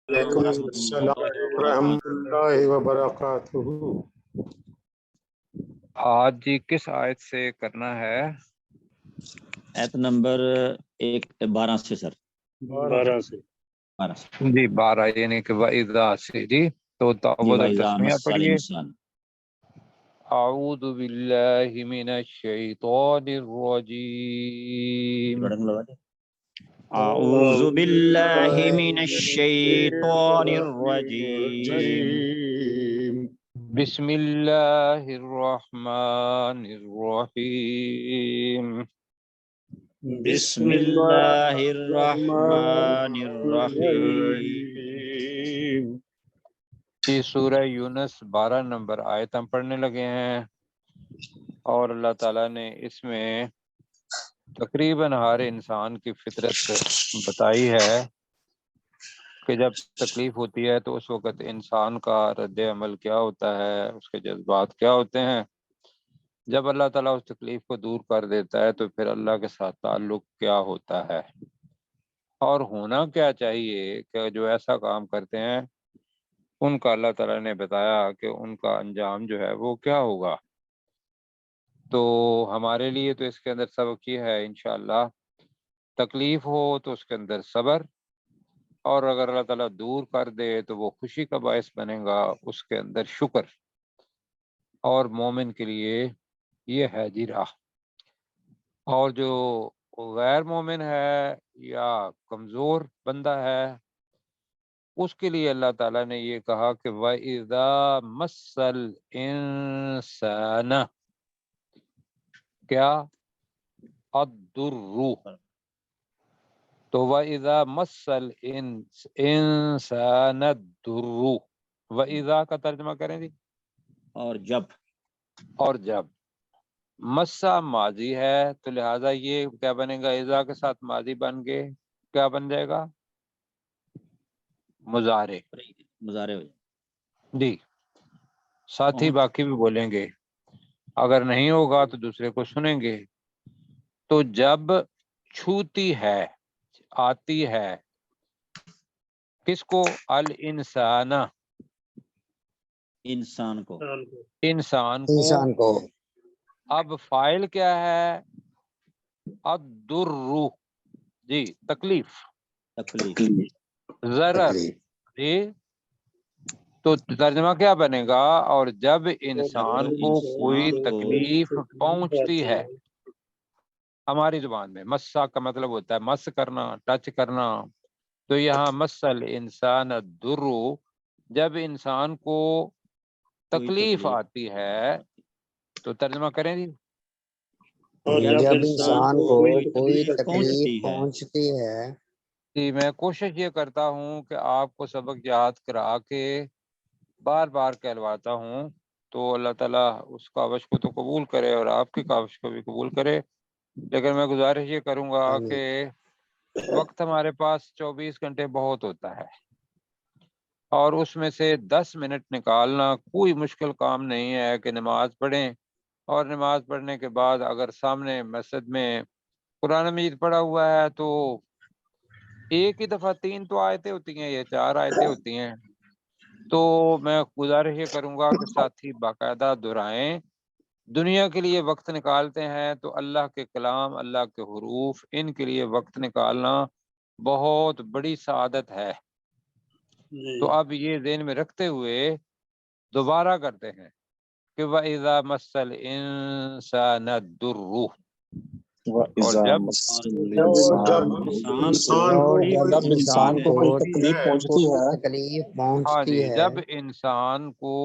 وعلیکم السلام ورحمۃ اللہ وبرکاتہ۔ آج جی کس آیت سے کرنا ہے؟ ایت نمبر 12 سے سر 12 سے 12 سے جی 12 یعنی کہ وَإِذَا سے جی تو جی تعوذ وَإِذَا تسمیہ مَسَّ پڑھیے۔ الْإِنسَانَ اعوذ باللہ من الشیطان الرجیم اعوذ باللہ من الشیطان الرجیم بسم اللہ الرحمن الرحیم بسم اللہ الرحمن الرحیم۔ یہ سورہ یونس 12 نمبر آیت ہم پڑھنے لگے ہیں، اور اللہ تعالیٰ نے اس میں تقریباً ہر انسان کی فطرت بتائی ہے کہ جب تکلیف ہوتی ہے تو اس وقت انسان کا رد عمل کیا ہوتا ہے، اس کے جذبات کیا ہوتے ہیں۔ جب اللہ تعالیٰ اس تکلیف کو دور کر دیتا ہے تو پھر اللہ کے ساتھ تعلق کیا ہوتا ہے، اور ہونا کیا چاہیے کہ جو ایسا کام کرتے ہیں ان کا اللہ تعالیٰ نے بتایا کہ ان کا انجام جو ہے وہ کیا ہوگا۔ تو ہمارے لیے تو اس کے اندر سبق یہ ہے انشاءاللہ، تکلیف ہو تو اس کے اندر صبر، اور اگر اللہ تعالیٰ دور کر دے تو وہ خوشی کا باعث بنے گا، اس کے اندر شکر۔ اور مومن کے لیے یہ ہے جی راہ، اور جو غیر مومن ہے یا کمزور بندہ ہے اس کے لیے اللہ تعالیٰ نے یہ کہا کہ وَإِذَا مَسَّ الْإِنسَانَ کیا الضُّرُّ، تو وَإِذَا مَسَّ الْإِنسَانَ الضُّرُّ، وَإِذَا کا ترجمہ کریں جی، اور جب اور جب مسا ماضی ہے تو لہٰذا یہ کیا بنے گا، اذا کے ساتھ ماضی بن کے کیا بن جائے گا، مضارع مضارع ہو جائے۔ جی۔ ساتھی باقی بھی بولیں گے، اگر نہیں ہوگا تو دوسرے کو سنیں گے۔ تو جب چھوتی ہے، آتی ہے کس کو، الانسان، انسان کو انسان کو، کو اب فاعل کیا ہے، الضر جی، تکلیف، تکلیف ضرر جی، تو ترجمہ کیا بنے گا، اور جب انسان کو کوئی تکلیف پہنچتی ہے، ہماری زبان میں مسا کا مطلب ہوتا ہے مس کرنا، ٹچ کرنا، تو یہاں مسل انسان الضر، جب انسان کو تکلیف آتی ہے تو ترجمہ کریں جی، جب انسان کو کوئی تکلیف پہنچتی ہے۔ پہنچتی ہے۔ جی میں کوشش یہ کرتا ہوں کہ آپ کو سبق یاد کرا کے بار بار کہلواتا ہوں، تو اللہ تعالیٰ اس کاوش کو تو قبول کرے اور آپ کی کاوش کو بھی قبول کرے۔ لیکن میں گزارش یہ کروں گا کہ وقت ہمارے پاس 24 گھنٹے بہت ہوتا ہے، اور اس میں سے 10 منٹ نکالنا کوئی مشکل کام نہیں ہے کہ نماز پڑھیں، اور نماز پڑھنے کے بعد اگر سامنے مسجد میں قرآن مجید پڑھا ہوا ہے تو ایک ہی دفعہ 3 تو آیتیں ہوتی ہیں یا 4 آیتیں ہوتی ہیں، تو میں گزارش یہ کروں گا کہ ساتھی باقاعدہ دہرائیں۔ دنیا کے لیے وقت نکالتے ہیں تو اللہ کے کلام، اللہ کے حروف، ان کے لیے وقت نکالنا بہت بڑی سعادت ہے۔ تو اب یہ ذہن میں رکھتے ہوئے دوبارہ کرتے ہیں کہ وَإِذَا مَسَّ الْإِنسَانَ الضُّرُّ، اور جب انسان کو کوئی تکلیف ہاں پہنچتی جی، ہے، جب انسان کو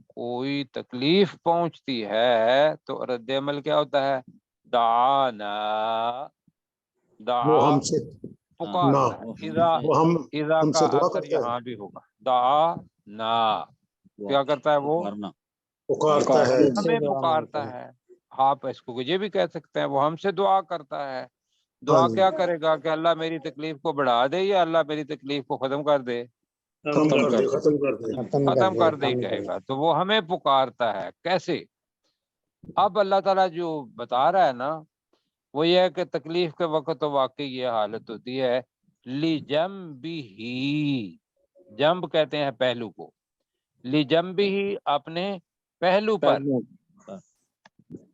کوئی تکلیف پہنچتی ہے تو رد عمل کیا ہوتا ہے، دعانا، وہ دعا ہم سے پکارتا ہے، اذا کا اثر یہاں بھی ہوگا، دعانا کیا کرتا ہے، وہ پکارتا ہے۔ ہمیں پکارتا ہے۔ آپ اس کو یہ بھی کہہ سکتے ہیں وہ ہم سے دعا کرتا ہے۔ دعا کیا کرے گا کہ اللہ میری تکلیف کو بڑھا دے یا اللہ میری تکلیف کو ختم کر دے، ختم کر دے ہی کہے گا، تو وہ ہمیں پکارتا ہے۔ کیسے؟ اب اللہ تعالیٰ جو بتا رہا ہے نا وہ یہ ہے کہ تکلیف کے وقت تو واقعی یہ حالت ہوتی ہے، لِجَنبِهِ، جنب کہتے ہیں پہلو کو، لجنبہ اپنے پہلو پر،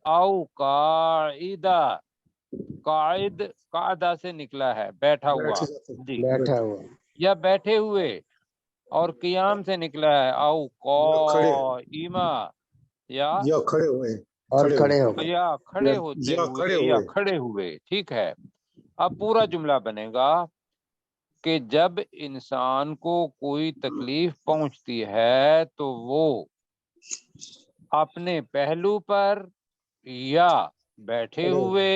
او قاعدہ، قاعد قاعدہ سے نکلا ہے بیٹھا ہوا، جی، بیٹھا ہوا، یا بیٹھے ہوئے، اور قیام سے نکلا ہے او قائمہ، یا کھڑے ہوئے، اور کھڑے ہو گئے، یا کھڑے ہوتے یا ہوئے، کھڑے یا ہوئے۔ کھڑے ہوئے، ٹھیک ہے۔ اب پورا جملہ بنے گا کہ جب انسان کو کوئی تکلیف پہنچتی ہے تو وہ اپنے پہلو پر یا بیٹھے ہوئے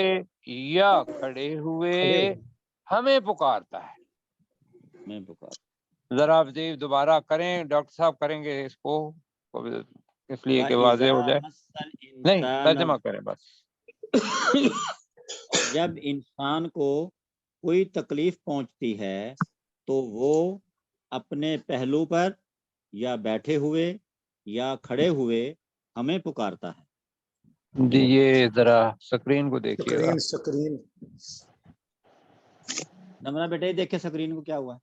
یا کھڑے ہوئے ہمیں پکارتا ہے۔ میں پکار ذرا آپ جی دوبارہ کریں، ڈاکٹر صاحب کریں گے اس کو اس لیے کہ واضح ہو جائے، نہیں ترجمہ کریں بس۔ جب انسان کو کوئی تکلیف پہنچتی ہے تو وہ اپنے پہلو پر یا بیٹھے ہوئے یا کھڑے ہوئے ہمیں پکارتا ہے۔ جی یہ ذرا سکرین کو دیکھیے گا۔ سکرین نمرہ بیٹے دیکھے سکرین کو کیا ہوا ہے،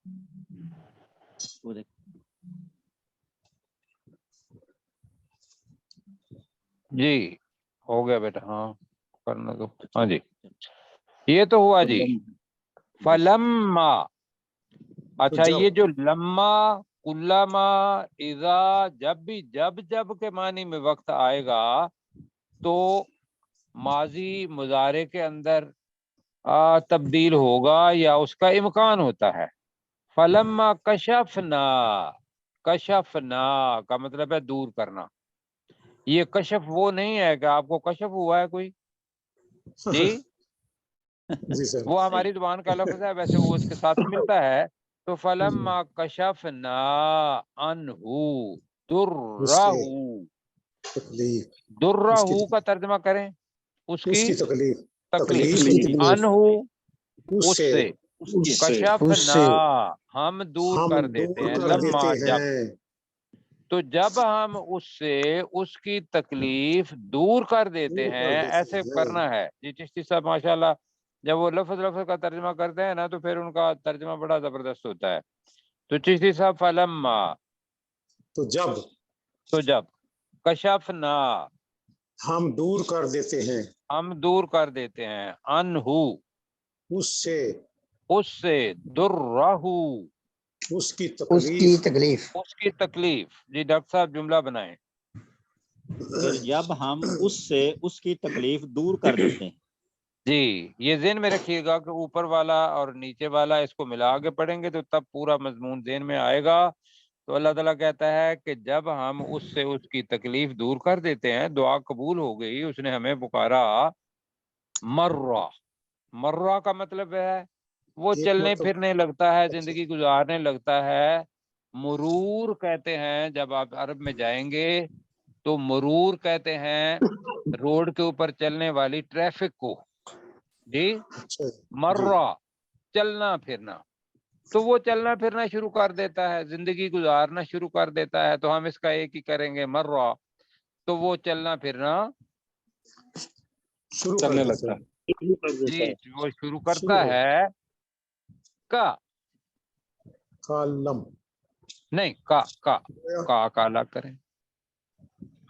وہ دیکھ۔ جی ہو گیا بیٹا، ہاں کرنا تو، ہاں جی یہ تو ہوا جی۔ فلما، اچھا یہ جو لما، کلما، اذا، جب بھی جب کے معنی میں وقت آئے گا تو ماضی مضارع کے اندر تبدیل ہوگا یا اس کا امکان ہوتا ہے۔ فلما کشفنا، کشفنا کا مطلب ہے دور کرنا۔ یہ کشف وہ نہیں ہے کہ آپ کو کشف ہوا ہے کوئی، جی جی سر، وہ ہماری زبان کا لفظ ہے، ویسے وہ اس کے ساتھ ملتا ہے۔ تو فلما کشفنا عنہ درہ، تکلیف، درہ کا ترجمہ کریں اس کی تکلیف، تکلیف، عنہ اس سے، اس کشفنا ہم دور ہم کر دیتے دور ہیں، کر لما دیتے جب، ہیں۔ تو جب ہم اس سے اس کی تکلیف دور کر دیتے ہیں، ایسے کرنا ہے جی۔ چشتی صاحب ماشاءاللہ جب وہ لفظ کا ترجمہ کرتے ہیں نا تو پھر ان کا ترجمہ بڑا زبردست ہوتا ہے۔ تو چشتی صاحب فلما، تو جب، کشفنا ہم دور کر دیتے ہیں، ہم دور کر دیتے ہیں، عنہ اس سے، اس سے، درہ اس کی اس کی تکلیف، اس کی تکلیف، جی ڈاکٹر صاحب جملہ بنائیں۔ پھر جب ہم اس سے اس کی تکلیف دور کر دیتے ہیں۔ جی یہ ذہن میں رکھیے گا کہ اوپر والا اور نیچے والا اس کو ملا کے پڑھیں گے تو تب پورا مضمون ذہن میں آئے گا۔ تو اللہ تعالیٰ کہتا ہے کہ جب ہم اس سے اس کی تکلیف دور کر دیتے ہیں، دعا قبول ہو گئی، اس نے ہمیں پکارا، مرہ، مرہ کا مطلب ہے وہ چلنے پھرنے لگتا ہے، زندگی گزارنے لگتا ہے۔ مرور کہتے ہیں جب آپ عرب میں جائیں گے تو مرور کہتے ہیں روڈ کے اوپر چلنے والی ٹریفک کو، جی مرہ چلنا پھرنا، تو وہ چلنا پھرنا شروع کر دیتا ہے، زندگی گزارنا شروع کر دیتا ہے، تو ہم اس کا ایک ہی کریں گے مرہ، تو وہ چلنا پھرنا شروع کرنے لگتا ہے، جی وہ شروع کرتا ہے۔ کا کالم نہیں، کا الگ کریں،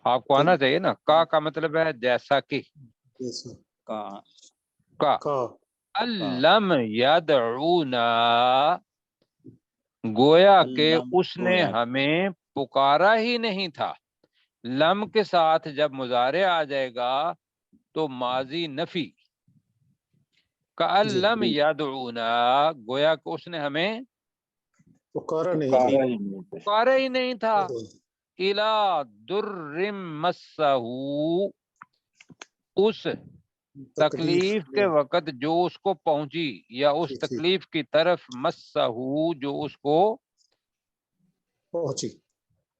آپ کو آنا چاہیے نا۔ کا مطلب ہے جیسا کہ، کا علم یدعونا، گویا کہ اس نے ہمیں پکارا ہی نہیں تھا۔ لم کے ساتھ جب مضارع آ جائے گا تو ماضی نفی، کَأَلَّمْ یدعونا، گویا کہ اس نے ہمیں پکارا ہی نہیں تھا۔ اِلَى دُرٍّ مَسَّهُ، اس تکلیف کے وقت جو اس کو پہنچی، یا اس تکلیف کی طرف، مسہ جو اس کو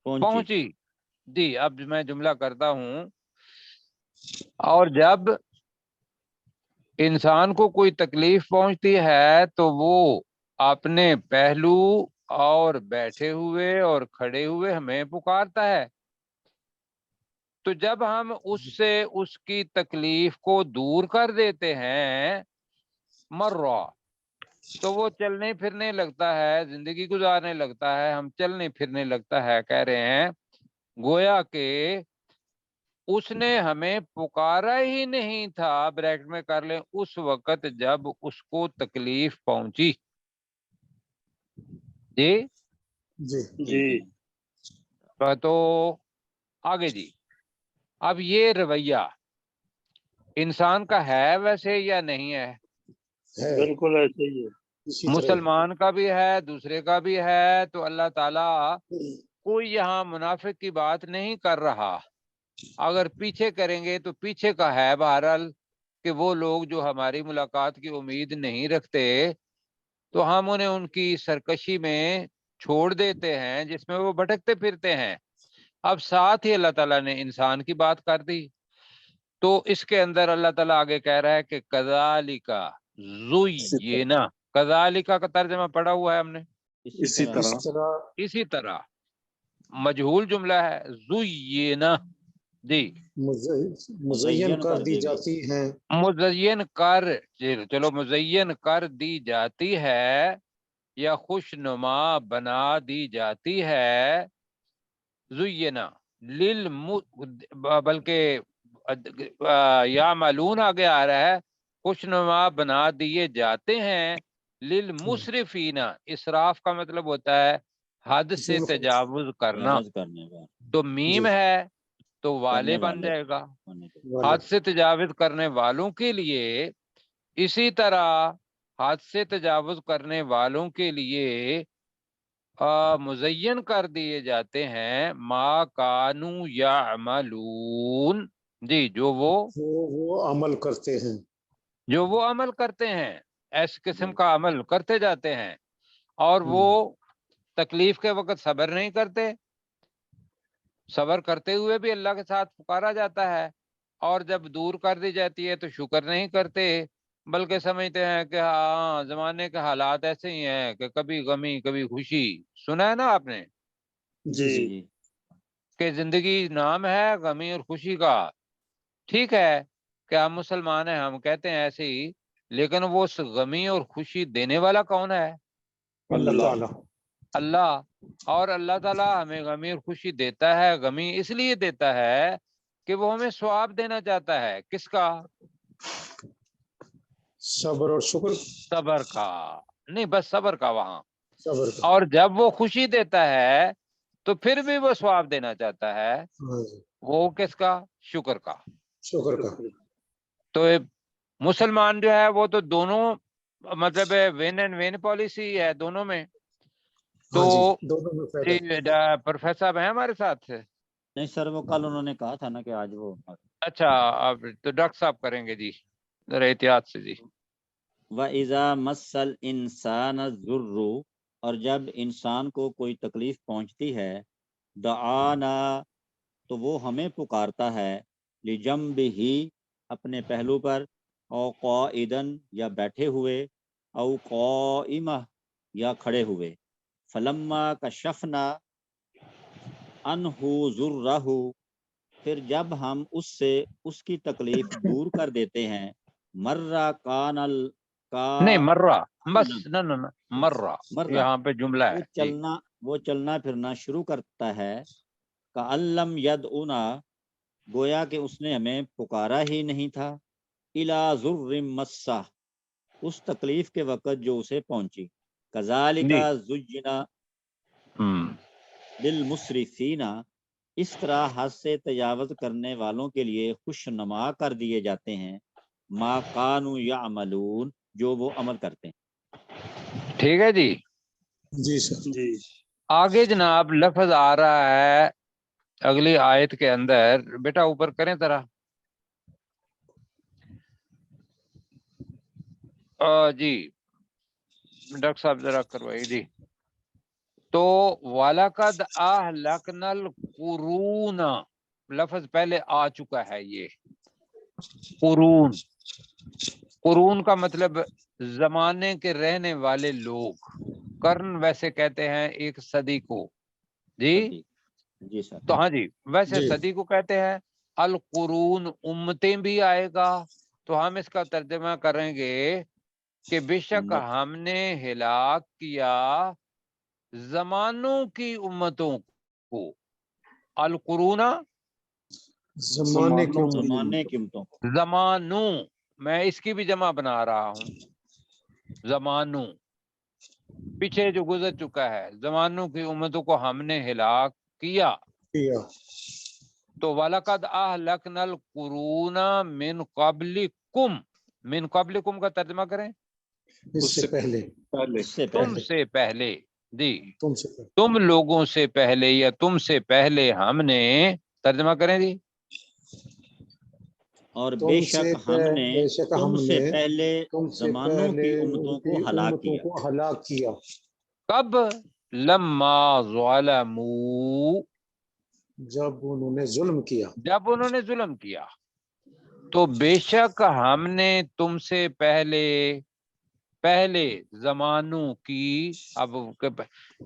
پہنچی۔ جی اب میں جملہ کرتا ہوں، اور جب انسان کو کوئی تکلیف پہنچتی ہے تو وہ اپنے پہلو اور بیٹھے ہوئے اور کھڑے ہوئے ہمیں پکارتا ہے۔ تو جب ہم اس سے اس کی تکلیف کو دور کر دیتے ہیں، مرہ، تو وہ چلنے پھرنے لگتا ہے، زندگی گزارنے لگتا ہے، ہم چلنے پھرنے لگتا ہے، کہہ رہے ہیں گویا کہ اس نے ہمیں پکارا ہی نہیں تھا، بریکٹ میں کر لیں، اس وقت جب اس کو تکلیف پہنچی۔ جی جی جی تو آگے جی، اب یہ رویہ انسان کا ہے ویسے یا نہیں ہے؟ ہے، بالکل ایسے ہی ہے۔ اسی طرح مسلمان کا بھی ہے، دوسرے کا بھی ہے۔ تو اللہ تعالیٰ کوئی یہاں منافق کی بات نہیں کر رہا، اگر پیچھے کریں گے تو پیچھے کا ہے بہرحال، کہ وہ لوگ جو ہماری ملاقات کی امید نہیں رکھتے تو ہم انہیں ان کی سرکشی میں چھوڑ دیتے ہیں جس میں وہ بھٹکتے پھرتے ہیں۔ اب ساتھ ہی اللہ تعالیٰ نے انسان کی بات کر دی، تو اس کے اندر اللہ تعالیٰ آگے کہہ رہا ہے کہ کذالک زینا، کذالک کا ترجمہ پڑھا ہوا ہے ہم نے، اسی اس طرح طرح اسی طرح مجہول جملہ ہے، زینا جی، مزین کر دی جاتی ہیں، مزین کر، چلو مزین کر دی جاتی ہے یا خوش نما بنا دی جاتی ہے، زینا بلکہ یا معلوم آگے آ رہا ہے، خوش نما بنا دیے جاتے ہیں للمسرفین، اسراف کا مطلب ہوتا ہے حد سے تجاوز کرنا، تجاوز کرنے کا تو میم جی ہے تو والے کرنے بن والے جائے گا، ہونے کے والے حد سے تجاوز کرنے والوں کے لیے۔ اسی طرح حد سے تجاوز کرنے والوں کے لیے مزین کر دیے جاتے ہیں ما کانو یعملون، جی جو وہ عمل کرتے ہیں، وہ عمل کرتے ہیں، اس قسم کا عمل کرتے جاتے ہیں، اور وہ تکلیف کے وقت صبر نہیں کرتے، صبر کرتے ہوئے بھی اللہ کے ساتھ پکارا جاتا ہے، اور جب دور کر دی جاتی ہے تو شکر نہیں کرتے، بلکہ سمجھتے ہیں کہ ہاں زمانے کے حالات ایسے ہی ہیں کہ کبھی غمی کبھی خوشی، سنا ہے نا آپ نے جی جی جی جی کہ زندگی نام ہے غمی اور خوشی کا۔ ٹھیک ہے کہ ہم مسلمان ہیں، ہم کہتے ہیں ایسے ہی، لیکن وہ اس غمی اور خوشی دینے والا کون ہے؟ اللہ تعالیٰ، اللہ۔ اور اللہ تعالیٰ ہمیں غمی اور خوشی دیتا ہے، غمی اس لیے دیتا ہے کہ وہ ہمیں ثواب دینا چاہتا ہے، کس کا؟ صبر اور شکر، صبر کا، نہیں بس صبر کا وہاں، صبر کا، اور جب وہ خوشی دیتا ہے تو پھر بھی وہ ثواب دینا چاہتا ہے، ہاں جی، وہ کس کا؟ شکر کا۔ شکر کا، تو مسلمان جو ہے وہ تو دونوں مطلب وین اینڈ وین پالیسی ہے دونوں میں۔ تو ہاں جی، دونوں میں فائدہ، پروفیسر صاحب ہیں ہمارے ساتھ؟ نہیں سر، وہ کل انہوں نے کہا تھا نا کہ آج وہ اچھا، اب تو ڈاکٹر صاحب کریں گے جی، ذرا احتیاط سے جی۔ وَإِذَا مَسَّ الْإِنسَانَ الضُّرُّ، اور جب انسان کو کوئی تکلیف پہنچتی ہے، دعانا، تو وہ ہمیں پکارتا ہے، لِجَنبِهِ، اپنے پہلو پر، او قائدن، یا بیٹھے ہوئے، او قائمہ، یا کھڑے ہوئے، فلما کشفنا عنہ ضرہ، پھر جب ہم اس سے اس کی تکلیف دور کر دیتے ہیں، مرہ کان نہیں مرہ، بس مرہ، نہ مرہ یہاں پہ جملہ ہے جی۔ وہ چلنا پھرنا شروع کرتا ہے، کَأَلَّمْ يَدْعُنَا، گویا کہ اس نے ہمیں پکارا ہی نہیں تھا، إِلَى ضُرٍّ مَسَّهُ، اس تکلیف کے وقت جو اسے پہنچی، كَذَلِكَ زُيِّنَ لِلْمُسْرِفِينَ، اس طرح حد سے تجاوز کرنے والوں کے لیے خوش نما کر دیے جاتے ہیں، ما کانوا یعملون، جو وہ عمل کرتے ہیں۔ ٹھیک ہے جی۔ جی سر، جی آگے جناب لفظ آ رہا ہے اگلی آیت کے اندر، بیٹا اوپر کریں ذرا، جی ڈاکٹر صاحب ذرا کروائیے جی۔ تو وَلَقَدْ أَهْلَكْنَا الْقُرُونَ، لفظ پہلے آ چکا ہے، یہ قرون، قرون کا مطلب زمانے کے رہنے والے لوگ، قرن ویسے کہتے ہیں ایک صدی کو جی، صدیق، جی سر، تو ہاں جی ویسے جی صدی کو کہتے ہیں، القرون امتیں بھی آئے گا، تو ہم اس کا ترجمہ کریں گے کہ بے شک ہم نے ہلاک کیا زمانوں کی امتوں کو، القرونا زمانے کی امت زمانے کی امتوں کو، زمانوں، میں اس کی بھی جمع بنا رہا ہوں، زمانوں پیچھے جو گزر چکا ہے، زمانوں کی امتوں کو ہم نے ہلاک کیا۔ کیا، تو وَلَقَدْ أَهْلَكْنَا الْقُرُونَ مِنْ قَبْلِكُمْ، من قبلکم کا ترجمہ کریں، اس سے پہلے، اس سے تم پہلے، سے پہلے، جی تم سے پہلے، تم لوگوں سے پہلے یا تم سے پہلے ہم نے، ترجمہ کریں جی، اور تم بے سے شک ہم نے بے شک ہم تم سے نے پہلے تم سے زمانوں پہلے کی ان امتوں کی کو ہلاک امتوں کیا۔ کو ہلاک کیا، کب؟ لما ظلموا، جب انہوں نے ظلم کیا، جب انہوں نے ظلم کیا۔ تو بے شک ہم نے تم سے پہلے زمانوں کی، اب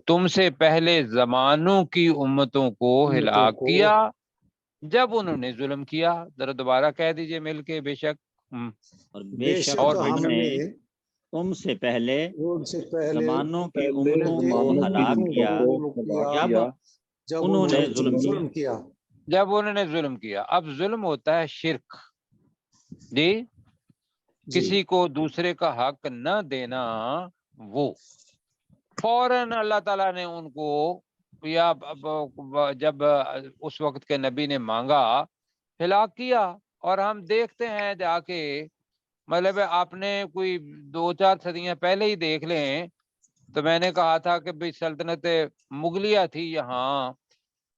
تم سے پہلے زمانوں کی امتوں کو امتوں ہلاک کو کیا جب انہوں نے ظلم کیا۔ ذرا دوبارہ کہہ دیجئے مل کے، بے شک اور بے بے شک شک اور ہم ہم نے نے تم سے پہلے ان سے پہلے زمانوں کی امتوں کو ہلاک کیا جب انہوں نے ظلم کیا۔ جب انہوں نے ظلم کیا۔ اب ظلم ہوتا ہے شرک، جی جی، کسی کو دوسرے کا حق نہ دینا، وہ فوراً اللہ تعالیٰ نے ان کو، یا جب اس وقت کے نبی نے مانگا، ہلاک کیا۔ اور ہم دیکھتے ہیں جا کے، مطلب آپ نے کوئی 2-4 صدیاں پہلے ہی دیکھ لیں، تو میں نے کہا تھا کہ بھئی سلطنت مغلیہ تھی یہاں،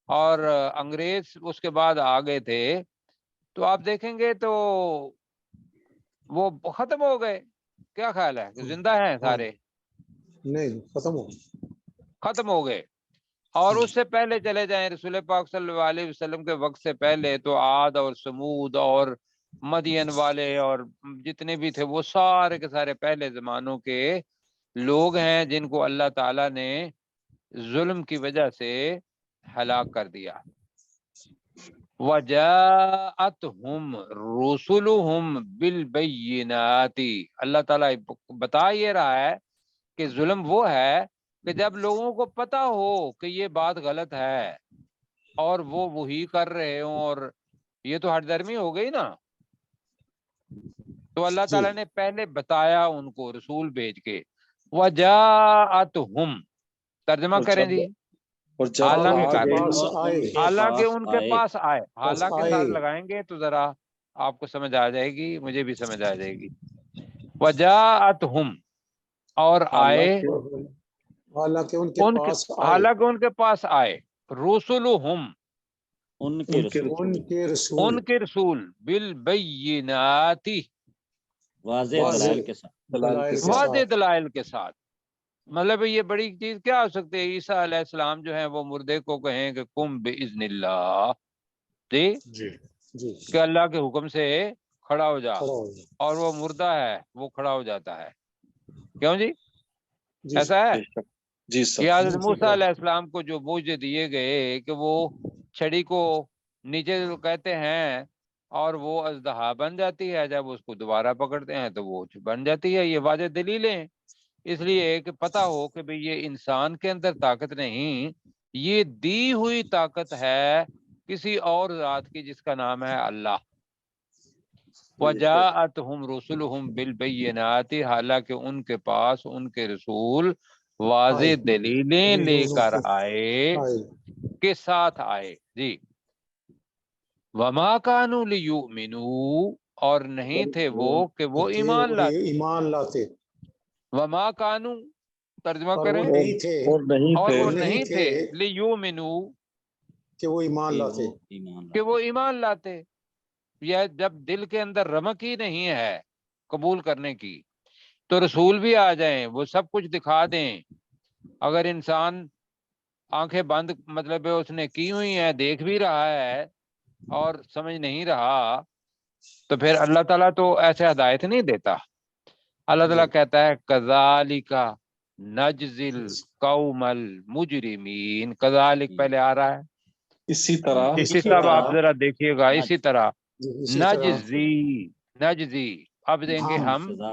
اور انگریز اس کے بعد آ گئے تھے، تو آپ دیکھیں گے تو وہ ختم ہو گئے۔ کیا خیال ہے کہ زندہ ہیں سارے؟ نہیں ختم ہو، ختم ہو گئے۔ اور اس سے پہلے چلے جائیں، رسول پاک صلی اللہ علیہ وسلم کے وقت سے پہلے تو عاد اور سمود اور مدین والے اور جتنے بھی تھے، وہ سارے کے سارے پہلے زمانوں کے لوگ ہیں جن کو اللہ تعالیٰ نے ظلم کی وجہ سے ہلاک کر دیا۔ وَجَاءَتْهُمْ رُسُلُهُمْ بِالْبَيِّنَاتِ، اللہ تعالیٰ بتا یہ رہا ہے کہ ظلم وہ ہے کہ جب لوگوں کو پتا ہو کہ یہ بات غلط ہے اور وہ وہی کر رہے ہوں، اور یہ تو ہٹ درمی ہو گئی نا، تو اللہ جی، تعالیٰ نے پہلے بتایا ان کو رسول بھیج کے۔ وَجَاءَتْهُمْ، ترجمہ کریں جی، حالانکہ کے کر لیں، پاس آئے، حالانکہ ان کے پاس آئے، پاس حالانکہ آئے، ساتھ لگائیں گے تو ذرا آپ کو سمجھ آ جائے گی، مجھے بھی سمجھ آ جائے گی۔ وَجَاءَتْهُمْ، اور آئے، حالانکہ ان کے پاس آئے، حالانکہ ان کے پاس آئے، رسولہم، ان کے رسول ان کے رسول، ان کے رسول، بالبینات، واضح دلائل کے ساتھ۔ دلائل کے واضح ساتھ، دلائل کے ساتھ۔ مطلب یہ بڑی چیز کیا ہو سکتی ہے؟ عیسیٰ علیہ السلام جو ہیں وہ مردے کو کہیں کہ قم باذن اللہ، جی جی، جی، کہ اللہ کے حکم سے کھڑا ہو جا، کھڑا ہو جائے، اور وہ مردہ ہے وہ کھڑا ہو جاتا ہے۔ کیوں جی؟ جی ایسا ہے؟ جی سر، یہ حضرت موسیٰ علیہ السلام کو جو بوجھ دیے گئے کہ وہ چھڑی کو نیچے کہتے ہیں اور وہ اژدہا بن جاتی ہے، جب اس کو دوبارہ پکڑتے ہیں تو وہ بن جاتی ہے، یہ واضح دلیلیں، اس لیے کہ پتا ہو کہ بھئی یہ انسان کے اندر طاقت نہیں، یہ دی ہوئی طاقت ہے کسی اور ذات کی جس کا نام ہے اللہ۔ وَجَاءَتْهُمْ رُسُلُهُمْ بِالْبَيِّنَاتِ، حالانکہ ان کے پاس ان کے رسول واضح آئے، دلیلیں لے کر آئے، آئے، کے ساتھ آئے، جی۔ وَمَا كَانُوا لِيُؤْمِنُوا، اور نہیں تھے وہ کہ وہ کہ ایمان وہ لاتے۔ ایمان لاتے، وَمَا كَانُوا، ترجمہ اور کریں، وہ نہیں تھے، اور وہ نہیں نہیں تھے تھے لِيُؤْمِنُوا، کہ وہ ایمان کہ لاتے، وہ ایمان کہ لاتے۔ وہ ایمان لاتے۔ یا جب دل کے اندر رمق ہی نہیں ہے قبول کرنے کی، تو رسول بھی آ جائیں، وہ سب کچھ دکھا دیں، اگر انسان آنکھیں بند مطلب اس نے کی ہوئی ہیں، دیکھ بھی رہا ہے اور سمجھ نہیں رہا، تو پھر اللہ تعالیٰ تو ایسے ہدایت نہیں دیتا۔ اللہ تعالیٰ جی، کہتا ہے کذالک نجزی القوم المجرمین، کذالک پہلے آ رہا ہے، اسی طرح اسی طرح آپ ذرا دیکھیے گا، اسی طرح جی، اسی طرح نجزی، نجزی، اب دیں گے ہم ہم سزا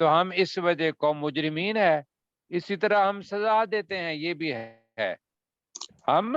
تو ہم اس وجہ قوم مجرمین ہے، اسی طرح ہم سزا دیتے ہیں، یہ بھی ہے. ہم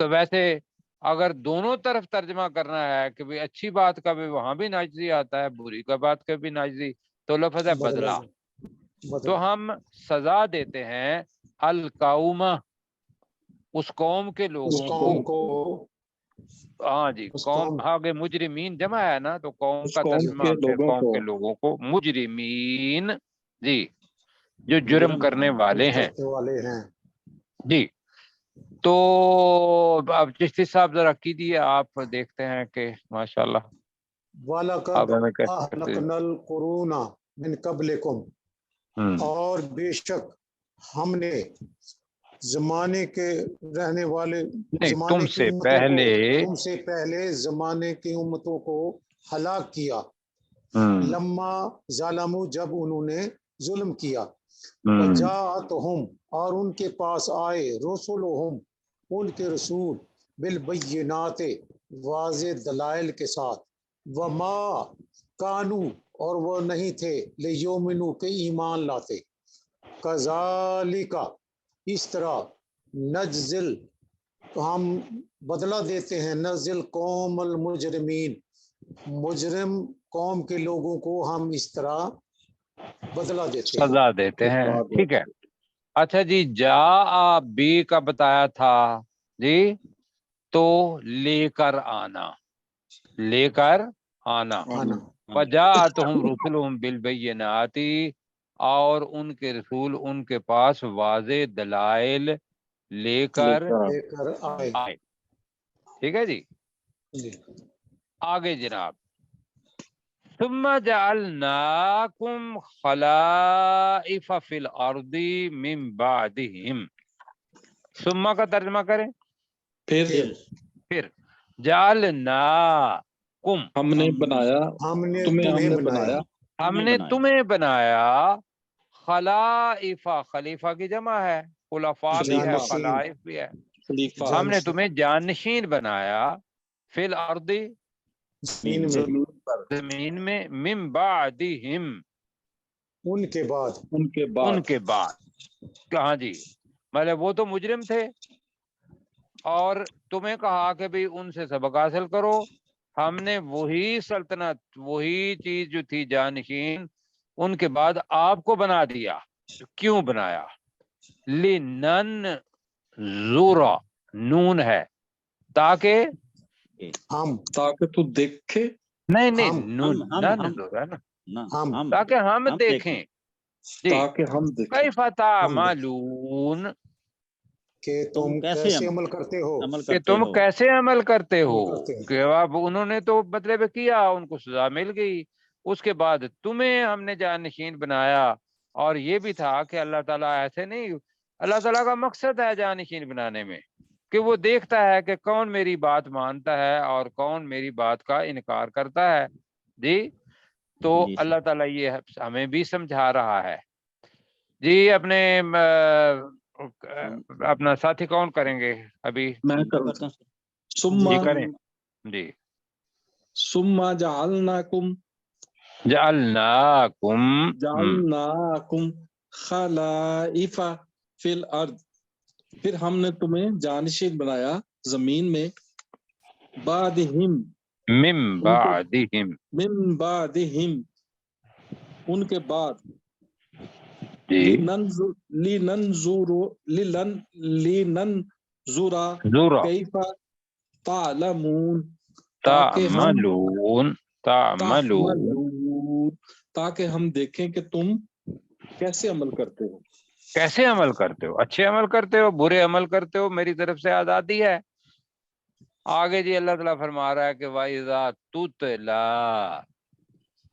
تو ویسے اگر دونوں طرف ترجمہ کرنا ہے کہ بھی اچھی بات کا بھی وہاں بھی ناجزی آتا ہے، بری کا بات کا بھی ناجزی، تو لفظ ہے بدلہ. تو ہم سزا دیتے ہیں القومہ، اس قوم کے اس لوگوں قوم کو ہاں جی، اس قوم قوم آگے مجرمین جمع ہے نا، تو قوم اس کا قوم ترجمہ کے پھر لوگوں قوم کو کے لوگوں کو مجرمین جی، جو جرم کرنے والے ہیں کرنے والے ہیں. جی. تو اب چشتی صاحب ذرا کیجیے، آپ دیکھتے ہیں کہ ماشاءاللہ وَلَقَدْ آپ ہمیں کیسے کرتے أَهْلَكْنَا الْقُرُونَ مِنْ قَبْلِكُمْ، اور بے شک ہم نے زمانے کے رہنے والے نہیں، زمانے تم کی سے امتوں پہلے کو، تم سے پہلے زمانے کی امتوں کو ہلاک کیا. لما ظالموا، جب انہوں نے ظلم کیا. وجاءتہم، اور ان کے پاس آئے، رسولہم، ان کے رسول، بالبینات، واضح دلائل کے ساتھ. وما کانو، اور وہ نہیں تھے، لیومنو، کہ ایمان لاتے. کذالک، اس طرح، نجزل، تو ہم بدلہ دیتے ہیں، نزل قوم المجرمین، مجرم قوم کے لوگوں کو ہم اس طرح بدلہ دیتے ہیں. سزا دیتے ہیں. ٹھیک ہے. اچھا جی، جا بی کا بتایا تھا جی، تو لے کر آنا، لے کر آنا. آنا. فجاءتہم رسلہم بالبینات، اور ان کے رسول ان کے پاس واضح دلائل لے کر لے کر آئے. آئے. ٹھیک ہے جی. جی. آگے جناب، ثم جعلناکم خلائف فی الارض من بعدہم. ثم کا ترجمہ کریں. پھر جعلناکم، ہم نے بنایا، ہم نے تمہیں بنایا. ہم نے تمہیں بنایا، خلائف، خلیفہ کی جمع ہے، خلفاء بھی ہے، جانشین. خلائف بھی ہے. خلیفہ ہم نے تمہیں جانشین بنایا، فی الارض، زمین میں، زمین پر، زمین میں، من بعدہم، ان کے بعد. ان کے بعد. ان کے بعد. کہاں جی، مطلب وہ تو مجرم تھے، اور تمہیں کہا کہ بھی ان سے سبق حاصل کرو. ہم نے وہی سلطنت، وہی چیز جو تھی جانشین، ان کے بعد آپ کو بنا دیا. کیوں بنایا؟ لنن زورا، نون ہے، تاکہ، ہم تاکہ تو دیکھے. نہیں نہیں، ہم نون نن ہم زورا ہے نا، ہم تاکہ ہم دیکھیں جی. تاکہ ہم دیکھیں. کیف تعملون، کہ تم کیسے عمل کرتے ہو. کہ تم کیسے عمل کرتے ہو. عمل کرتے ہیں. کہ اب انہوں نے تو مطلب کیا، ان کو سزا مل گئی، اس کے بعد تمہیں ہم نے جانشین بنایا. اور یہ بھی تھا کہ اللہ تعالیٰ ایسے نہیں، اللہ تعالیٰ کا مقصد ہے جانشین بنانے میں کہ وہ دیکھتا ہے کہ کون میری بات مانتا ہے اور کون میری بات کا انکار کرتا ہے جی. تو اللہ تعالیٰ یہ ہمیں بھی سمجھا رہا ہے جی. اپنا ساتھی کون کریں گے ابھی؟ میں کروں. جی کریں جی. ثم جعلناکم، جعلناکم، جعلناکم خلائف فی الارض، پھر ہم نے تمہیں جانشین بنایا زمین میں. بعدہم، من بعدہم، من بعدہم، ان کے بعد. جی. لننظر زورا، کیف تعلمون، تعملون، تاکہ ہم دیکھیں کہ تم کیسے عمل کرتے ہو. کیسے عمل کرتے ہو، اچھے عمل کرتے ہو، برے عمل کرتے ہو، میری طرف سے آزادی ہے. آگے جی اللہ تعالیٰ فرما رہا ہے کہ وَإِذَا تُتْلَى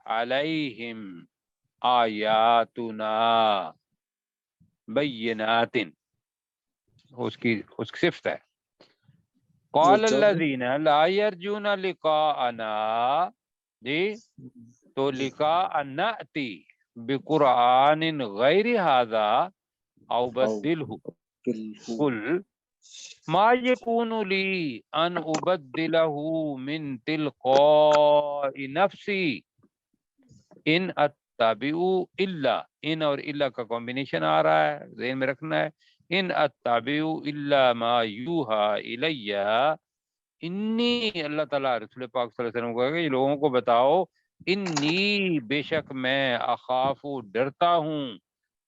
عَلَيْهِمْ آیاتنا بینات، اس کی صفت ہے. قال الذین لا یرجون لقاءنا، جی، تو لقاء نأتی بقرآن غیر ھذا او بدلہ، قل ما یکون لی ان ابدلہ من تلقاء نفسی ان اتبعو الا، ان اور الا کا کمبینیشن آ رہا ہے، ذہن میں رکھنا ہے، ان اتبعو الا ما یوحا الی انی، اللہ تعالیٰ رسول پاک صلی اللہ علیہ وسلم کو کہے گا یہ لوگوں کو بتاؤ، انی بے شک میں اخاف ڈرتا ہوں،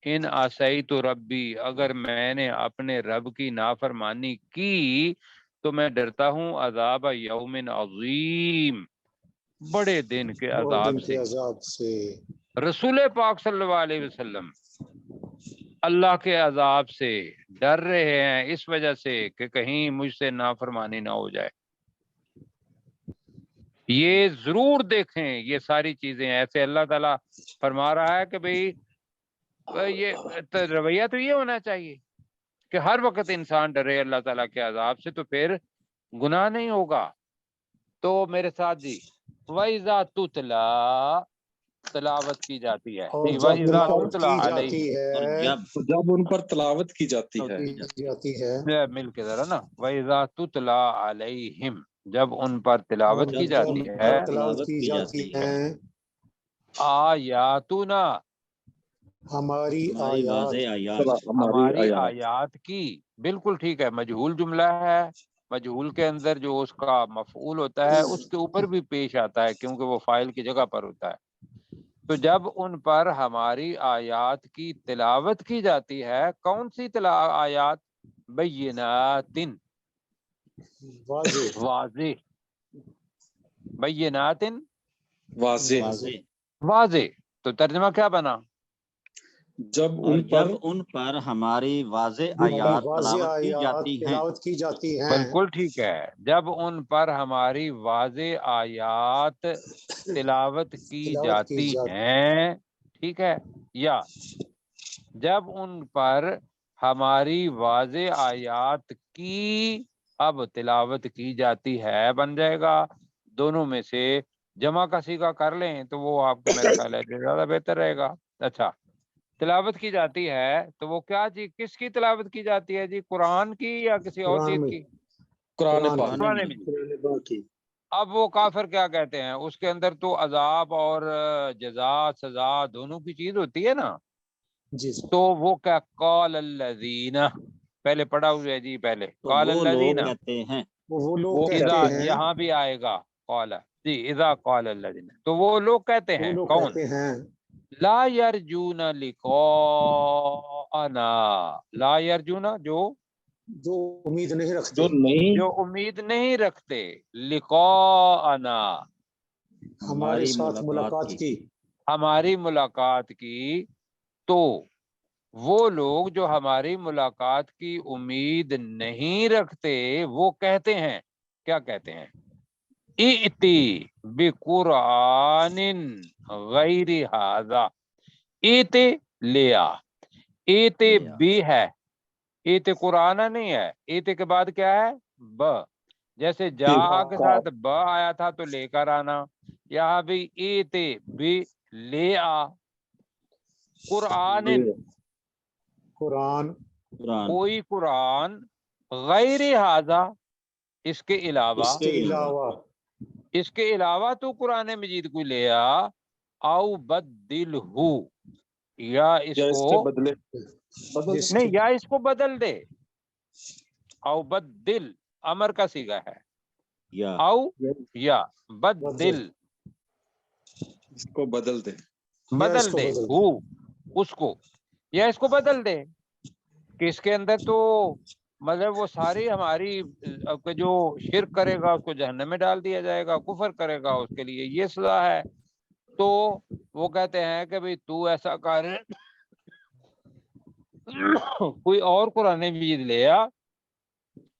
ان عصیت ربی اگر میں نے اپنے رب کی نافرمانی کی تو میں ڈرتا ہوں عذاب یوم عظیم، بڑے دن کے اور عذاب دن سے۔ کے عذاب سے۔ رسول پاک صلی اللہ علیہ وسلم اللہ کے عذاب سے ڈر رہے ہیں اس وجہ سے کہ کہیں مجھ سے نافرمانی نہ ہو جائے۔ یہ ضرور دیکھیں یہ ساری چیزیں ایسے اللہ تعالیٰ فرما رہا ہے کہ بھئی یہ رویہ تو یہ ہونا چاہیے کہ ہر وقت انسان ڈرے اللہ تعالیٰ کے عذاب سے، تو پھر گناہ نہیں ہوگا۔ تو میرے ساتھ جی، وَإِذَا تُتْلَى تلاوت کی جاتی ہے، اور جی جب وَإِذَا تلاوت تُتْلَى کی عَلَيْهِ، جاتی اور ہے، جب ان پر تلاوت کی جاتی ہے، کی جاتی ہے، مل کے ذرا نا، وَإِذَا تُتْلَى عَلَيْهِمْ جب ان پر اور تلاوت کی جب جاتی ان ہے، پر تلاوت کی جاتی ہیں آیاتنا ہماری ہماری آیات، واضح آیات، ہماری آیات۔ آیات کی، بالکل ٹھیک ہے، مجہول جملہ ہے، مجہول کے اندر جو اس کا مفعول ہوتا ہے اس کے اوپر بھی پیش آتا ہے کیونکہ وہ فاعل کی جگہ پر ہوتا ہے۔ تو جب ان پر ہماری آیات کی تلاوت کی جاتی ہے، کون سی آیات؟ بینات، واضح، واضح، بینات، واضح، واضح، واضح، تو ترجمہ کیا بنا؟ جب اور ان پر جب ان پر ہماری واضح ہماری آیات واضح تلاوت کی آیات جاتی ہیں، تلاوت کی جاتی ہیں، بالکل ٹھیک ہے، جب ان پر ہماری واضح آیات تلاوت کی تلاوت کی جاتی جاتی ہیں، ٹھیک ہے، یا جب ان پر ہماری واضح آیات کی اب تلاوت کی جاتی ہے، بن جائے گا، دونوں میں سے جمع کا صیغہ کر لیں تو وہ آپ کو میرا خیال ہے کہ زیادہ بہتر رہے گا۔ اچھا، تلاوت کی جاتی ہے تو وہ کیا جی، کس کی تلاوت کی جاتی ہے جی؟ قرآن کی یا کسی اور قرآن چیز میں، کی؟ قرآن قرآن پاک، کی، قرآن قرآن میں، مجید۔ اب وہ کافر کیا کہتے ہیں؟ اس کے اندر تو عذاب اور جزا سزا دونوں کی چیز ہوتی ہے نا، جی، تو وہ کیا قال الذین، پہلے پڑھا ہوئے ہے جی، پہلے تو قال وہ الذین، لوگ کہتے ہیں، وہ لوگ وہ کہتے اذا ہیں، یہاں بھی آئے گا قال، جی اذا قال الذین، تو وہ لوگ کہتے وہ ہیں، لوگ کون؟ کہتے ہیں لا یرجون لقاءنا، لا یرجون جو امید نہیں جو رکھتے نہیں امید نہیں رکھتے، لقاءنا ہمارے ہماری ساتھ ملاقات کی، ہماری ملاقات کی، تو وہ لوگ جو ہماری ملاقات کی امید نہیں رکھتے وہ کہتے ہیں، کیا کہتے ہیں؟ ائتی بقرآن غیر ھذا، ایتے لیا، ایتے لیا، بھی ہے، ایتے قرآن نہیں ہے، ایتے کے بعد کیا ہے؟ ب، جیسے جا کے ساتھ ب آیا تھا تو لے کر آنا، یہاں بھی ایتے بھی لے آ، قرآن قرآن قرآن، کوئی قرآن غیر ھذا اس کے علاوہ، اس کے علاوہ، اس کے علاوہ تو قرآن مجید کو لے آ، او بدل ہو، یا اس یا اس کے کو بدلے بدل جس نہیں، کی یا اس کو بدل دے، او بدل امر کا صیغہ ہے، یا او یا بدل اس کو بدل دے، یا اس بدل کو دے، بدل ہو اس کو، یا اس کو بدل دے، کہ اس کے اندر تو مطلب وہ ساری ہماری جو شرک کرے گا اس کو جہنم میں ڈال دیا جائے گا، کفر کرے گا اس کے لیے یہ سزا ہے، تو وہ کہتے ہیں کہ بھئی تو ایسا کر کوئی اور قرآن مجید لے آ۔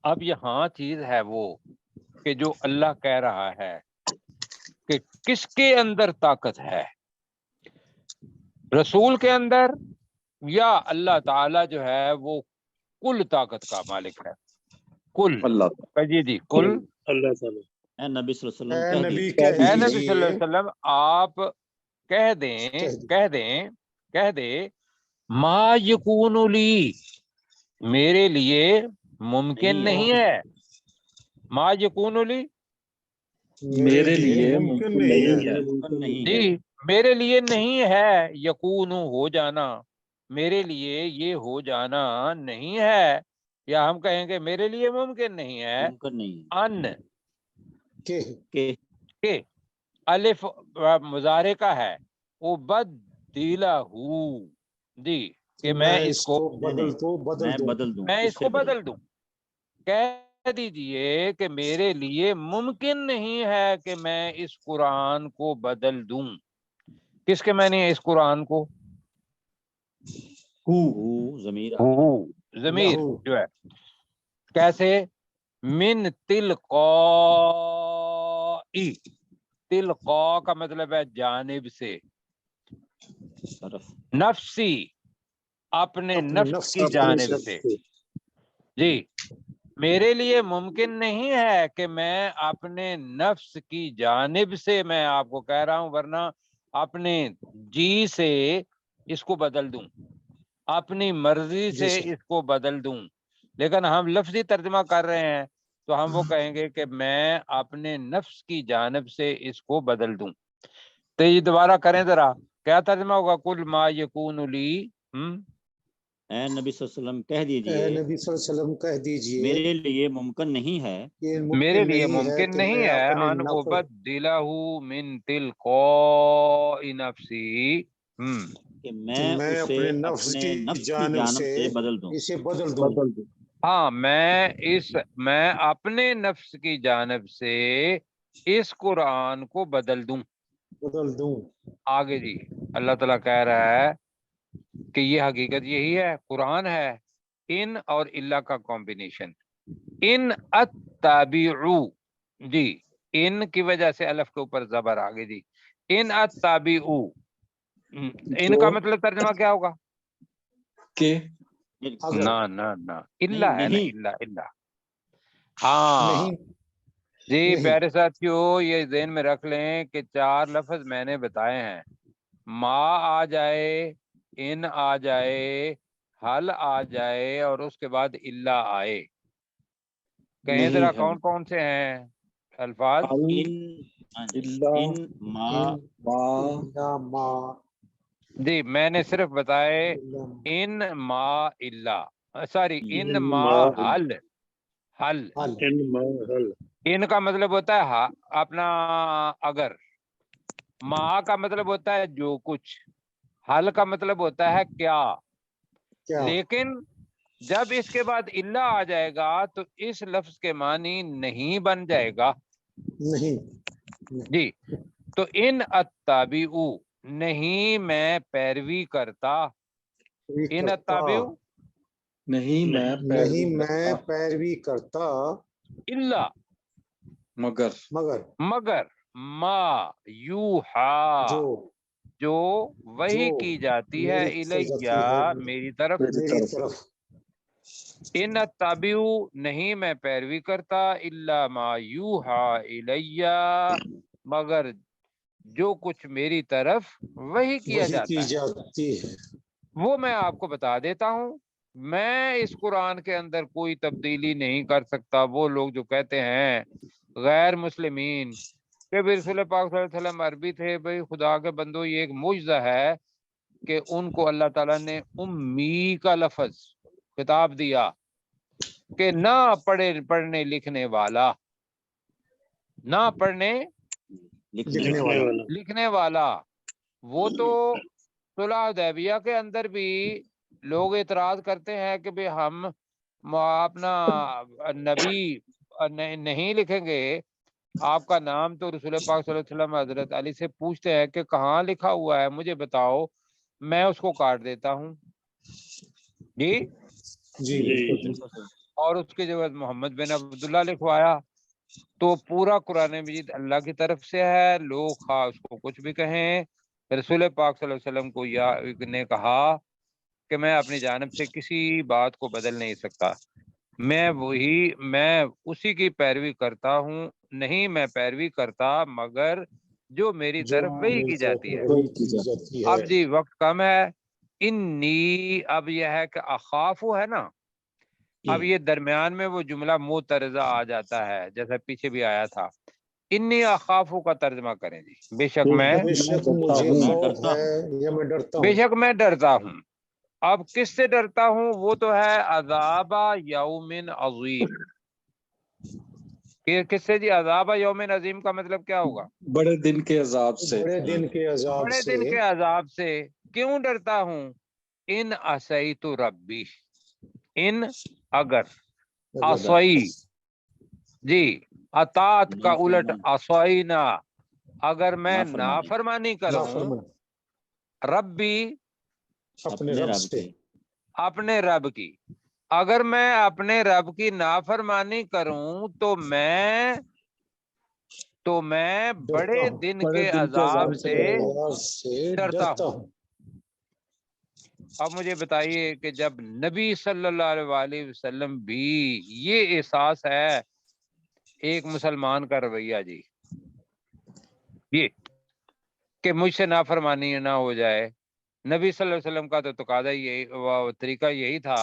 اب یہاں چیز ہے وہ کہ جو اللہ کہہ رہا ہے کہ کس کے اندر طاقت ہے، رسول کے اندر یا اللہ تعالی جو ہے وہ کل طاقت کا مالک ہے، کل، اللہ تعالیٰ، جی جی کل، اے نبی صلی اللہ علیہ وسلم اے کہہ نبی دیجیے، کہہ اے نبی صلی اللہ دیجئے، علیہ وسلم آپ کہہ دیں، کہہ دیں ما یکون لی، میرے لیے ممکن نہیں ہے. ما یکون لی، میرے لیے ممکن نہیں ہے. ممکن نہیں ہے. جی میرے لیے نہیں ہے. یکون ہو جانا، میرے لیے یہ ہو جانا نہیں ہے. یا ہم کہیں گے میرے لیے ممکن نہیں ہے. ممکن نہیں ہے ان کہ کہ الف مضارع کا ہے، وہ بدیلا ہو جی کہ میں اس کو بدل دوں میں بدل دوں، میں اس سے کو بدل دوں. کہہ دیجئے کہ میرے لیے ممکن نہیں ہے کہ میں اس قرآن کو بدل دوں. کس کے معنی ہے اس قرآن کو؟ ہو ضمیر آ گیا. ضمیر لہو. جو ہے. کیسے؟ من تلقائی، تلقا کا مطلب ہے جانب سے، طرف. نفسی اپنے اپنے نفس کی جانب سے. جی میرے لیے ممکن نہیں ہے کہ میں اپنے نفس کی جانب سے، میں آپ کو کہہ رہا ہوں، ورنہ اپنے جی سے اس کو بدل دوں، اپنی مرضی سے اس کو بدل دوں. لیکن ہم لفظی ترجمہ کر رہے ہیں تو ہم وہ کہیں گے کہ میں اپنے نفس کی جانب سے اس کو بدل دوں. تو یہ دوبارہ کریں ذرا، کیا ترجمہ ہوگا؟ کل ما یکون لی، اے نبی صلی اللہ علیہ وسلم کہہ دیجئے، اے نبی صلی اللہ علیہ وسلم کہہ دیجئے، میرے لیے ممکن نہیں ہے، میرے لیے ممکن کہ نہیں میں ہے اپنے ان نفس ابدلہ من تلقاء نفسی، کہ میں اسے اپنے نفس اپنے کی نفس کی جانب جانب سے سے بدل دوں. اسے بدل دوں. ہاں میں اپنے نفس کی جانب سے اس قرآن کو بدل دوں. بدل دوں. آگے جی اللہ تعالیٰ کہہ رہا ہے کہ یہ حقیقت یہی ہے، قرآن ہے ان اور اللہ کا کمبینیشن. ان اتبعو، جی ان کی وجہ سے الف کے اوپر زبر آگے جی. ان اتبعو، ان کا مطلب ترجمہ کیا ہوگا؟ کہ اگر نہ نہ نہ، اللہ ہے نا، نہیں اللہ. ہاں نہیں جی نہیں پیارے ساتھیو، یہ ذہن میں رکھ لیں کہ 4 لفظ میں نے بتائے ہیں. ما آ جائے، ان آ جائے، حل آ جائے، اور اس کے بعد اللہ آئے. کہیں نہیں ذرا ہے. کون کون سے ہیں الفاظ؟ ان ان ما الا ما جی میں نے صرف بتائے الا ان ما اللہ، سوری ان ما حل. حل حل. ان کا مطلب ہوتا ہے اپنا اگر، ما کا مطلب ہوتا ہے جو کچھ، حل کا مطلب ہوتا ہے کیا. کیا لیکن جب اس کے بعد اللہ آ جائے گا تو اس لفظ کے معنی نہیں بن جائے گا. نہیں جی تو ان اتبعو، نہیں میں پیروی کرتا. ان اتبعو نہیں میں پیروی نہیں میں کرتا پیروی کرتا اللہ، مگر مگر ما یوحا، جو جو وحی کی جاتی ہے میری طرف الیہ، جاتی ہے میری طرف. میری طرف. ان اتبعو، نہیں میں پیروی کرتا، الا ما یوحا الیہ، مگر جو کچھ میری طرف وحی کیا وہی کی جاتا ہے جاتی ہے. وہ میں آپ کو بتا دیتا ہوں. میں اس قرآن کے اندر کوئی تبدیلی نہیں کر سکتا. وہ لوگ جو کہتے ہیں غیر مسلمین کہ بھی رسول پاک صلی اللہ علیہ وسلم عربی تھے، بھئی خدا کے بندو یہ ایک معجزہ ہے کہ ان کو اللہ تعالیٰ نے امی کا لفظ خطاب دیا کہ نہ پڑھنے لکھنے والا، نہ پڑھنے لکھنے والا. وہ تو صلح حدیبیہ کے اندر بھی لوگ اعتراض کرتے ہیں کہ بھی ہم اپنا نبی نہیں لکھیں گے. آپ کا نام تو رسول پاک صلی اللہ علیہ وسلم حضرت علی سے پوچھتے ہیں کہ کہاں لکھا ہوا ہے، مجھے بتاؤ، میں اس کو کاٹ دیتا ہوں. جی جی بالکل. اور اس کے جو محمد بن عبداللہ لکھوایا. تو پورا قرآن مجید اللہ کی طرف سے ہے. لوگ خواہ اس کو کچھ بھی کہیں، رسول پاک صلی اللہ علیہ وسلم کو نے کہا کہ میں اپنی جانب سے کسی بات کو بدل نہیں سکتا، میں اسی کی پیروی کرتا ہوں. نہیں میں پیروی کرتا مگر جو میری طرف وہی کی جاتی ہے. اب جی وقت کم ہے. انی، اب یہ ہے کہ اخافو ہے نا، اب یہ درمیان میں وہ جملہ معترضہ آ جاتا ہے جیسا پیچھے بھی آیا تھا. انی اخافو کا ترجمہ کریں جی. بے شک میں بے شک مجھے خوف ہے یا میں ڈرتا بے ہوں. شک میں ڈرتا ہوں. اب کس سے ڈرتا ہوں؟ وہ تو ہے عذاب یوم عظیم. کس سے جی؟ عذاب یوم عظیم کا مطلب کیا ہوگا؟ بڑے دن کے عذاب سے. بڑے دن کے عذاب بڑے سے. دن کے عذاب سے. کیوں ڈرتا ہوں؟ ان عصیت ربی، ان اگر عصی جی اطاعت کا الٹ عصینا، اگر میں نافرمانی کروں نافرمان ربی اپنے رب سے. اپنے رب کی، اگر میں اپنے رب کی نافرمانی کروں تو میں بڑے دن کے عذاب سے ڈرتا ہوں. اب مجھے بتائیے کہ جب نبی صلی اللہ علیہ وسلم بھی یہ احساس ہے ایک مسلمان کا رویہ جی، یہ کہ مجھ سے نافرمانی نہ ہو جائے، نبی صلی اللہ علیہ وسلم کا تو تقاضا یہی، وہ طریقہ یہی تھا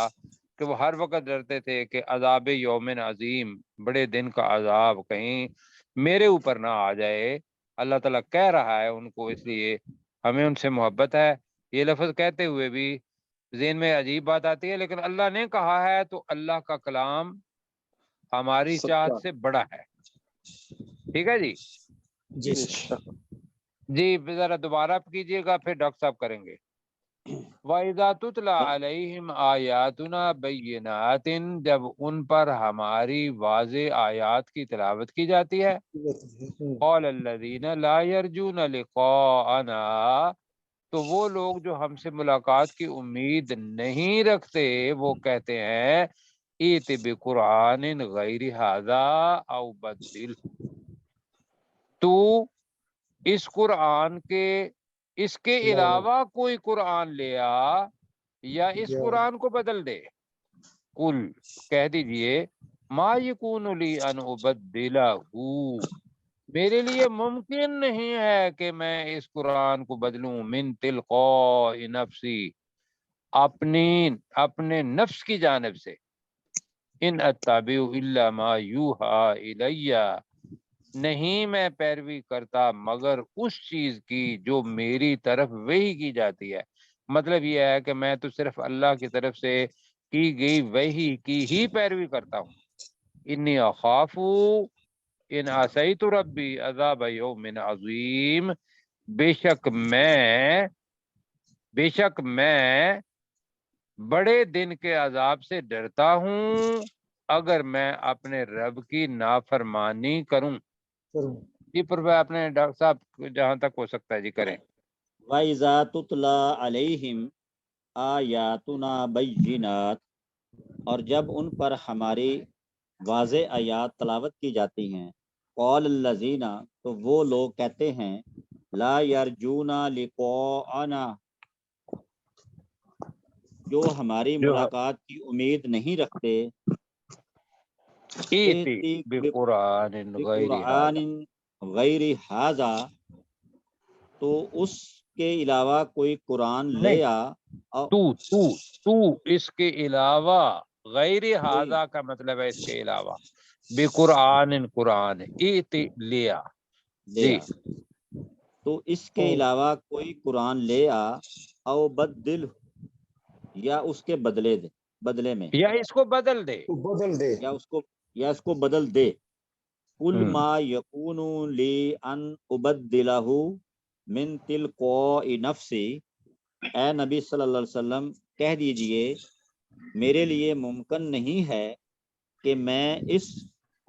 کہ وہ ہر وقت ڈرتے تھے کہ عذاب یوم عظیم، بڑے دن کا عذاب کہیں میرے اوپر نہ آ جائے. اللہ تعالیٰ کہہ رہا ہے ان کو، اس لیے ہمیں ان سے محبت ہے. یہ لفظ کہتے ہوئے بھی ذہن میں عجیب بات آتی ہے، لیکن اللہ نے کہا ہے تو اللہ کا کلام ہماری چاہت سے بڑا ہے. ٹھیک ہے جی. جی جی ذرا دوبارہ کیجیے گا، پھر ڈاکٹر صاحب کریں گے. وَإِذَا تُتْلَى عَلَيْهِمْ آيَاتُنَا بَيِّنَاتٍ، جب ان پر ہماری واضح آیات کی تلاوت کی جاتی ہے. قَالَ الَّذِينَ لَا يَرْجُونَ لِقَاءَنَا، تو وہ لوگ جو ہم سے ملاقات کی امید نہیں رکھتے وہ کہتے ہیں ایت بقرآن غیر ھذا او بدل، تو اس قرآن کے اس کے علاوہ کوئی قرآن لے آ یا اس قرآن کو بدل دے. قل کہہ دیجئے ما یکون لی ان ابدلہ، میرے لیے ممکن نہیں ہے کہ میں اس قرآن کو بدلوں من تلقاء نفسی، اپنے نفس کی جانب سے. ان اتبع الا ما یوحى الی، نہیں میں پیروی کرتا مگر اس چیز کی جو میری طرف وحی کی جاتی ہے. مطلب یہ ہے کہ میں تو صرف اللہ کی طرف سے کی گئی وحی کی ہی پیروی کرتا ہوں. انی اخاف ان عصیت ربی عذاب یوم عظیم، بے شک میں بڑے دن کے عذاب سے ڈرتا ہوں اگر میں اپنے رب کی نافرمانی کروں. جی پر اپنے ڈاکٹر صاحب جہاں تک ہو سکتا ہے جی کریں. وَإِذَا تُتْلَى عَلَيْهِمْ آیاتنا بینات، اور جب ان پر ہماری واضح آیات تلاوت کی جاتی ہیں. قال الذین، تو وہ لوگ کہتے ہیں لا یرجون لقاءنا، جو ہماری ملاقات کی امید نہیں رکھتے. ایتی بقرآن غیر ھذا، تو اس کے علاوہ کوئی قرآن لے آ. تو اس کے علاوہ، غیر ھذا کا مطلب ہے اس کے علاوہ، بقرآن قرآن، ایتی لیا جی، تو اس کے علاوہ کوئی قرآن لے آ، او بدل، یا اس کے بدلے میں، یا اس کو بدل دے، یا اس کو بدل دے. قل ما یکون لی ان ابدلہ من تلقاء نفسی، اے نبی صلی اللہ علیہ وسلم کہہ دیجئے میرے لیے ممکن نہیں ہے کہ میں اس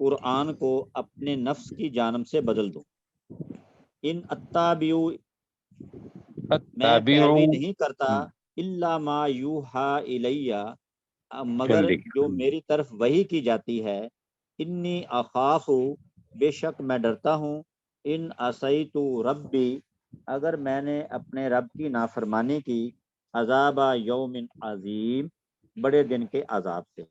قرآن کو اپنے نفس کی جانب سے بدل دوں. ان اتبع، میں پیروی نہیں کرتا، الا ما یوحى الی، مگر جو میری طرف وحی کی جاتی ہے. انی اخاف، بے شک میں ڈرتا ہوں. ان عصیت ربی، اگر میں نے اپنے رب کی نافرمانی کی. عذاب یوم عظیم، بڑے دن کے عذاب سے.